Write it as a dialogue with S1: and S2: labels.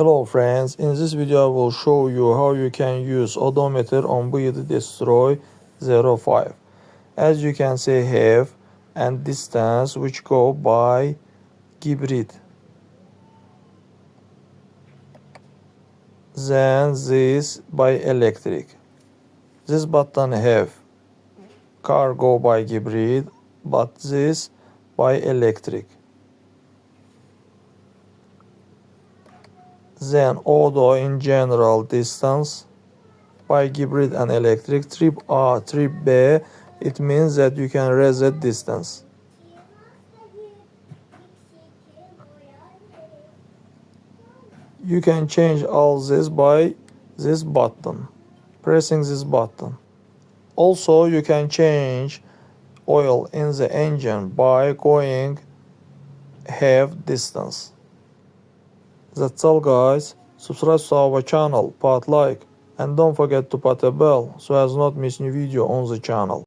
S1: Hello friends, in this video I will show you how you can use odometer on Build Destroy 05. As you can see have and distance which go by hybrid. Then this by electric. This button have car go by hybrid, but this by electric. Then auto in general distance by hybrid and electric. Trip A, trip B, it means that you can reset distance. You can change all this by this button, pressing this button. Also you can change oil in the engine by going half distance. That's all guys. Subscribe to our channel, put like, and don't forget to put a bell so as not miss new video on the channel.